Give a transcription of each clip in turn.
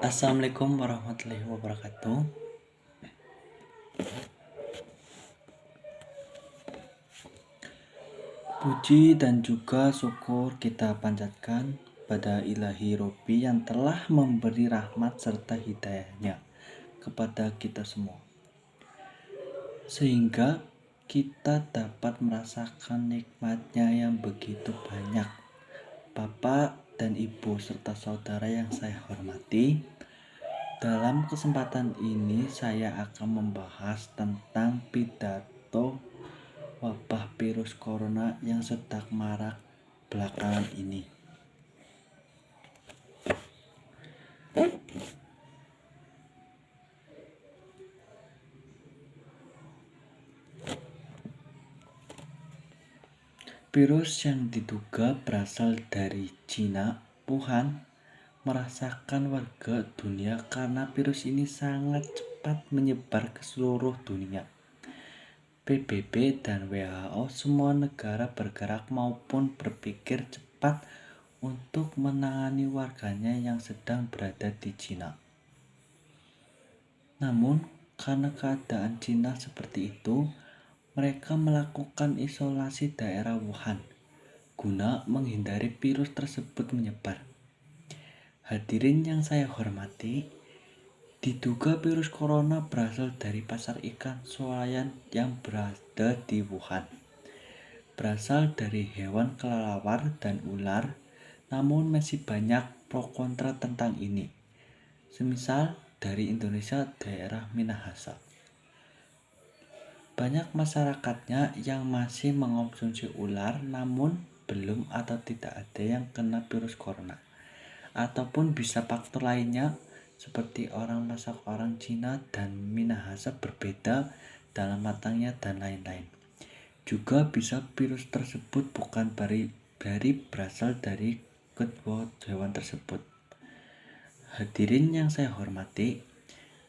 Assalamualaikum warahmatullahi wabarakatuh. Puji dan juga syukur kita panjatkan pada Ilahi Robbi yang telah memberi rahmat serta hidayahnya kepada kita semua, sehingga kita dapat merasakan nikmatnya yang begitu banyak. Bapak dan Ibu serta saudara yang saya hormati, dalam kesempatan ini saya akan membahas tentang pidato wabah virus corona yang sedang marak belakangan ini. Virus yang diduga berasal dari Cina, Wuhan, merasakan warga dunia karena virus ini sangat cepat menyebar ke seluruh dunia. PBB dan WHO semua negara bergerak maupun berpikir cepat untuk menangani warganya yang sedang berada di Cina. Namun, karena keadaan Cina seperti itu, mereka melakukan isolasi daerah Wuhan guna menghindari virus tersebut menyebar. Hadirin yang saya hormati, diduga virus corona berasal dari pasar ikan swalayan yang berada di Wuhan. Berasal dari hewan kelelawar dan ular, namun masih banyak pro kontra tentang ini. Semisal dari Indonesia daerah Minahasa. Banyak masyarakatnya yang masih mengonsumsi ular namun belum atau tidak ada yang kena virus corona. Ataupun bisa faktor lainnya seperti orang masak orang Cina dan Minahasa berbeda dalam matangnya dan lain-lain. Juga bisa virus tersebut bukan berasal dari kedua hewan tersebut. Hadirin yang saya hormati,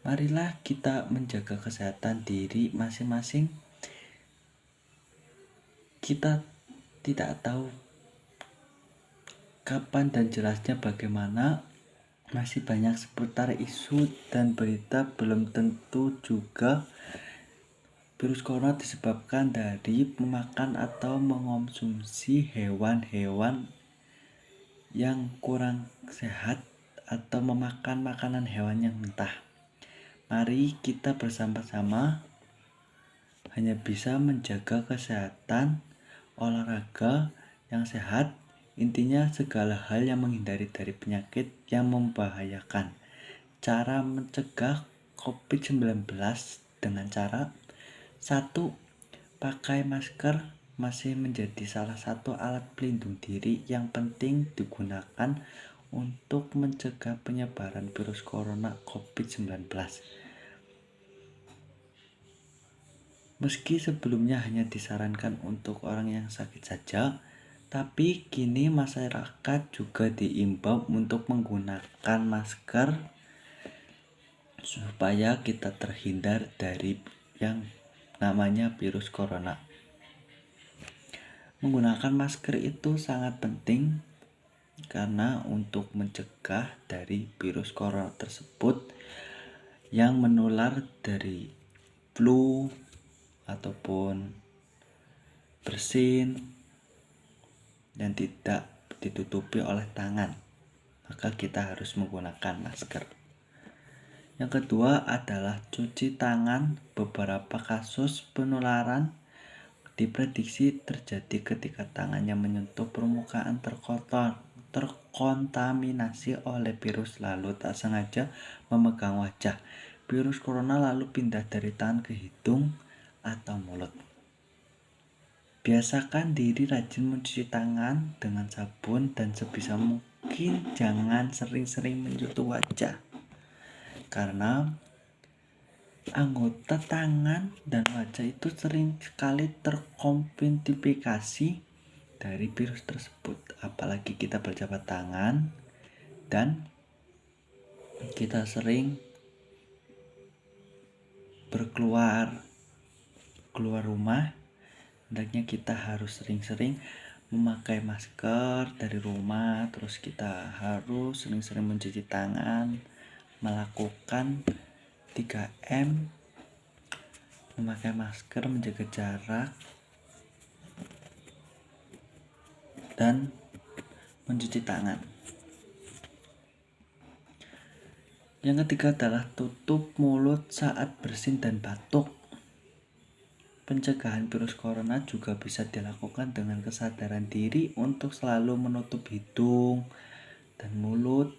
marilah kita menjaga kesehatan diri masing-masing. Kita tidak tahu kapan dan jelasnya bagaimana, masih banyak seputar isu dan berita, belum tentu juga virus corona disebabkan dari memakan atau mengonsumsi hewan-hewan yang kurang sehat atau memakan makanan hewan yang mentah. Mari kita bersama-sama hanya bisa menjaga kesehatan, olahraga yang sehat, intinya segala hal yang menghindari dari penyakit yang membahayakan. Cara mencegah COVID-19 dengan cara 1. Pakai masker masih menjadi salah satu alat pelindung diri yang penting digunakan untuk mencegah penyebaran virus corona COVID-19. Meski sebelumnya hanya disarankan untuk orang yang sakit saja, tapi kini masyarakat juga diimbau untuk menggunakan masker supaya kita terhindar dari yang namanya virus corona. Menggunakan masker itu sangat penting karena untuk mencegah dari virus corona tersebut yang menular dari flu ataupun bersin dan tidak ditutupi oleh tangan, maka kita harus menggunakan masker. Yang kedua adalah cuci tangan. Beberapa kasus penularan diprediksi terjadi ketika tangannya menyentuh permukaan terkontaminasi oleh virus lalu tak sengaja memegang wajah virus corona lalu pindah dari tangan ke hidung atau mulut. Biasakan diri rajin mencuci tangan dengan sabun dan sebisa mungkin jangan sering-sering menyentuh wajah, karena anggota tangan dan wajah itu sering sekali terkontaminasi dari virus tersebut. Apalagi kita berjabat tangan dan kita sering keluar rumah, hendaknya kita harus sering-sering memakai masker dari rumah. Terus kita harus sering-sering mencuci tangan melakukan 3M, memakai masker, menjaga jarak, dan mencuci tangan. Yang ketiga adalah tutup mulut saat bersin dan batuk. Pencegahan virus corona juga bisa dilakukan dengan kesadaran diri untuk selalu menutup hidung dan mulut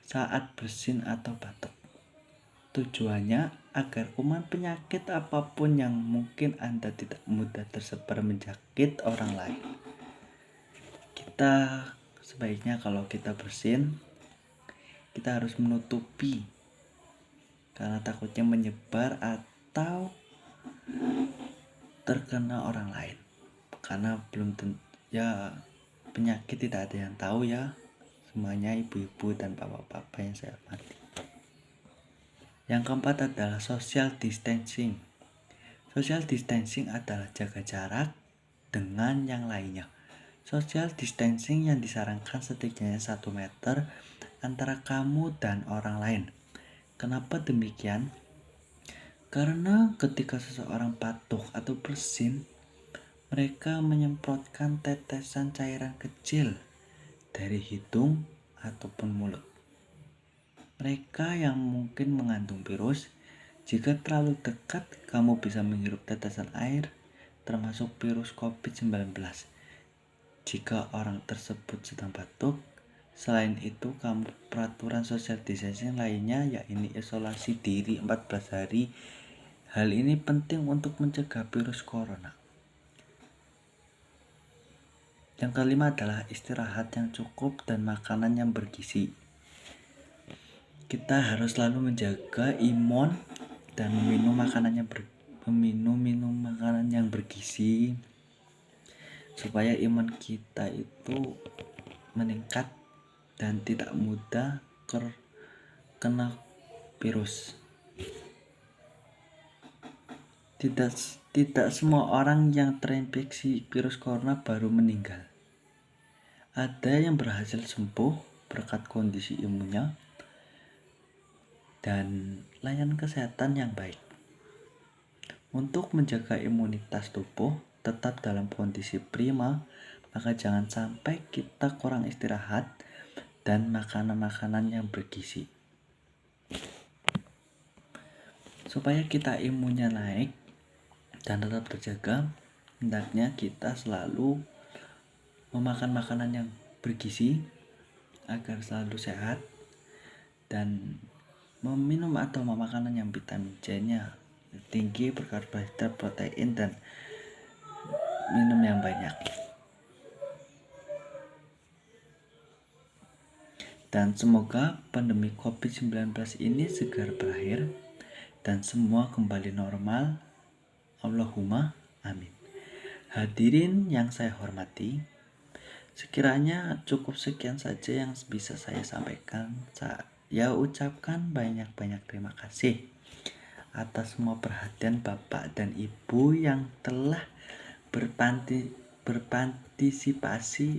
saat bersin atau batuk. Tujuannya agar kuman penyakit apapun yang mungkin Anda tidak mudah tersebar menjangkit orang lain. Kita sebaiknya kalau kita bersin, kita harus menutupi karena takutnya menyebar atau terkena orang lain. Karena belum tentu ya, penyakit tidak ada yang tahu ya. Semuanya ibu-ibu dan bapak-bapak yang saya hormati. Yang keempat adalah social distancing. Social distancing adalah jaga jarak dengan yang lainnya. Social distancing yang disarankan setidaknya 1 meter antara kamu dan orang lain. Kenapa demikian? Karena ketika seseorang batuk atau bersin, mereka menyemprotkan tetesan cairan kecil dari hidung ataupun mulut. Mereka yang mungkin mengandung virus, jika terlalu dekat kamu bisa menghirup tetesan air termasuk virus COVID-19. Jika orang tersebut sedang batuk, selain itu kamu peraturan social distancing lainnya yaitu isolasi diri 14 hari. Hal ini penting untuk mencegah virus corona. Yang kelima adalah istirahat yang cukup dan makanan yang bergizi. Kita harus selalu menjaga imun dan meminum makanan yang bergizi supaya imun kita itu meningkat dan tidak mudah kena virus. Tidak semua orang yang terinfeksi virus corona baru meninggal. Ada yang berhasil sembuh berkat kondisi imunnya dan layanan kesehatan yang baik. Untuk menjaga imunitas tubuh tetap dalam kondisi prima, maka jangan sampai kita kurang istirahat dan makanan-makanan yang bergizi. Supaya kita imunnya naik dan tetap terjaga, hendaknya kita selalu memakan makanan yang bergizi agar selalu sehat dan meminum atau makanan yang vitamin C-nya tinggi, berkarbohidrat, protein, dan minum yang banyak. Dan semoga pandemi COVID-19 ini segera berakhir dan semua kembali normal. Allahumma amin. Hadirin yang saya hormati, sekiranya cukup sekian saja yang bisa saya sampaikan. Saya ucapkan banyak-banyak terima kasih atas semua perhatian Bapak dan Ibu yang telah berpartisipasi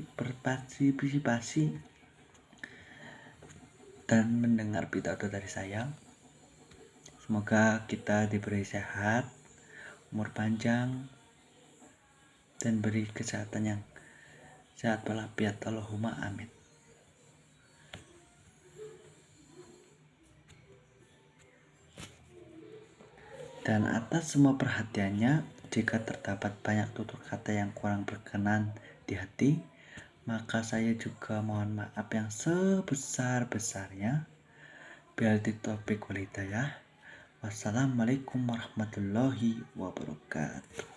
dan mendengar pidato dari saya. Semoga kita diberi sehat, umur panjang, dan beri kesehatan yang sehat walafiat. Allahumma amin. Dan atas semua perhatiannya, jika terdapat banyak tutur kata yang kurang berkenan di hati, maka saya juga mohon maaf yang sebesar-besarnya. Billahi taufiq wal hidayah. Wassalamualaikum warahmatullahi wabarakatuh.